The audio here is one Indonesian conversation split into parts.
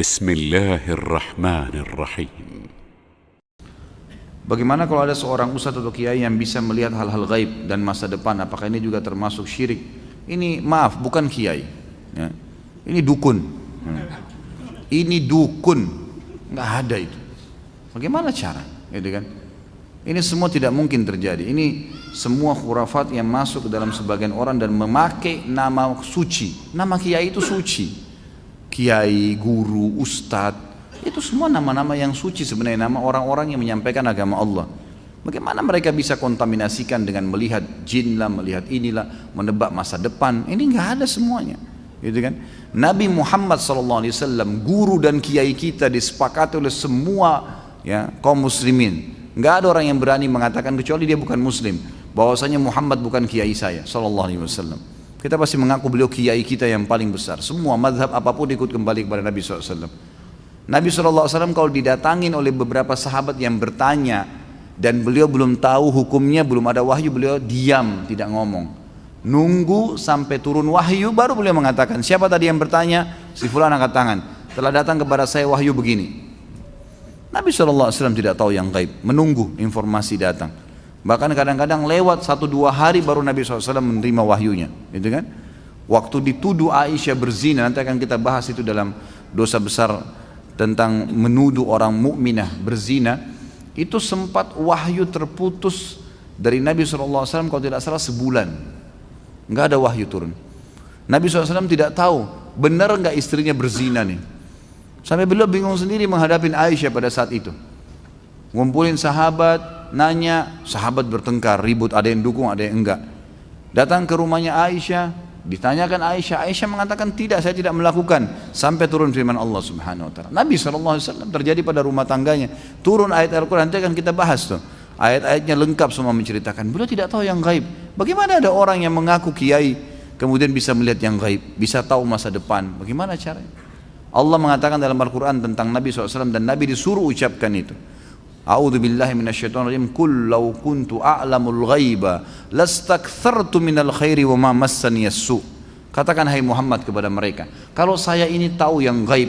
بسم الله الرحمن الرحيم. Bagaimana kalau ada seorang ustadz atau kiai yang bisa melihat hal-hal gaib dan masa depan? Apakah ini juga termasuk syirik? Ini maaf, bukan kiai, ya. Ini dukun. Ini dukun, nggak ada itu. Bagaimana cara? Gitu kan? Ini semua tidak mungkin terjadi. Ini semua khurafat yang masuk ke dalam sebagian orang dan memakai nama suci. Nama kiai itu suci. Kiai, guru, ustadz, itu semua nama-nama yang suci sebenarnya, nama orang-orang yang menyampaikan agama Allah. Bagaimana mereka bisa kontaminasikan dengan melihat jin lah, melihat inilah, menebak masa depan? Ini nggak ada semuanya, gitu kan? Nabi Muhammad SAW, guru dan kiai kita, disepakati oleh semua ya kaum muslimin. Nggak ada orang yang berani mengatakan, kecuali dia bukan muslim, bahwasanya Muhammad bukan kiai saya SAW. Kita pasti mengaku beliau kiai kita yang paling besar. Semua mazhab apapun ikut kembali kepada Nabi SAW. Nabi SAW kalau didatangin oleh beberapa sahabat yang bertanya dan beliau belum tahu hukumnya, belum ada wahyu, beliau diam, tidak ngomong. Nunggu sampai turun wahyu baru beliau mengatakan, siapa tadi yang bertanya? Si fulan angkat tangan. Telah datang kepada saya wahyu begini. Nabi SAW tidak tahu yang gaib, menunggu informasi datang. Bahkan kadang-kadang lewat 1-2 hari baru Nabi SAW menerima wahyunya, gitu kan? Waktu dituduh Aisyah berzina, nanti akan kita bahas itu dalam dosa besar tentang menuduh orang mukminah berzina, itu sempat wahyu terputus dari Nabi SAW kalau tidak salah sebulan, nggak ada wahyu turun. Nabi SAW tidak tahu benar nggak istrinya berzina nih, sampai beliau bingung sendiri menghadapi Aisyah pada saat itu. Ngumpulin sahabat, nanya, sahabat bertengkar, ribut, ada yang dukung, ada yang enggak. Datang ke rumahnya Aisyah, ditanyakan Aisyah, Aisyah mengatakan tidak, saya tidak melakukan. Sampai turun firman Allah Subhanahu Wa Taala. Nabi SAW terjadi pada rumah tangganya. Turun ayat Al-Quran, nanti akan kita bahas tuh. Ayat-ayatnya lengkap semua menceritakan. Beliau tidak tahu yang gaib. Bagaimana ada orang yang mengaku kiai, kemudian bisa melihat yang gaib, bisa tahu masa depan? Bagaimana caranya? Allah mengatakan dalam Al-Quran tentang Nabi SAW, dan Nabi disuruh ucapkan itu. A'udzu billahi minasyaitonir rajim. Qul law kuntu a'lamul ghaiba lastakthartu minal khairi wa ma massani as-su. Katakan hai Muhammad kepada mereka, kalau saya ini tahu yang gaib,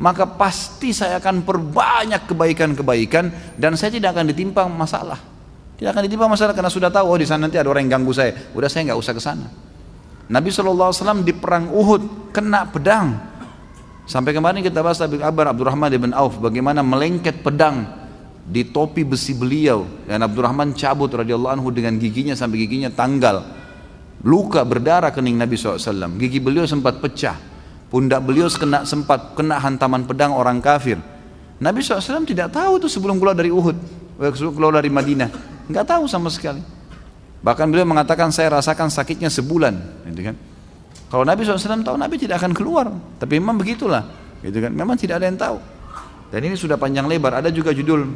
maka pasti saya akan perbanyak kebaikan-kebaikan dan saya tidak akan ditimpa masalah. Tidak akan ditimpa masalah karena sudah tahu, oh di sana nanti ada orang yang ganggu saya. Udah, saya enggak usah ke sana. Nabi SAW di perang Uhud kena pedang. Sampai kemarin kita bahas kabar Abdurrahman bin Auf, bagaimana melengket pedang di topi besi beliau, dan Abdurrahman cabut radhiyallahu anhu dengan giginya sampai giginya tanggal, luka berdarah kening Nabi SAW. Gigi beliau sempat pecah, pundak beliau sempat kena hantaman pedang orang kafir. Nabi SAW tidak tahu itu sebelum keluar dari Uhud, sebelum keluar dari Madinah, nggak tahu sama sekali. Bahkan beliau mengatakan, saya rasakan sakitnya sebulan, gitu kan? Kalau Nabi SAW tahu, Nabi tidak akan keluar. Tapi memang begitulah, gitu kan? Memang tidak ada yang tahu. Dan ini sudah panjang lebar. Ada juga judul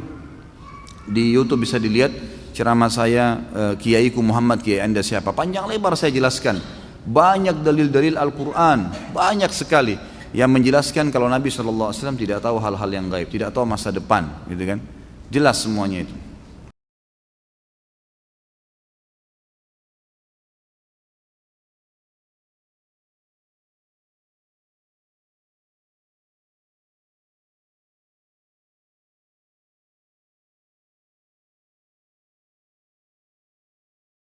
di YouTube, bisa dilihat ceramah saya, Kiaiku Muhammad, Kiai Anda siapa? Panjang lebar saya jelaskan. Banyak dalil-dalil Al-Quran, banyak sekali yang menjelaskan kalau Nabi SAW tidak tahu hal-hal yang gaib, tidak tahu masa depan, gitu kan? Jelas semuanya itu.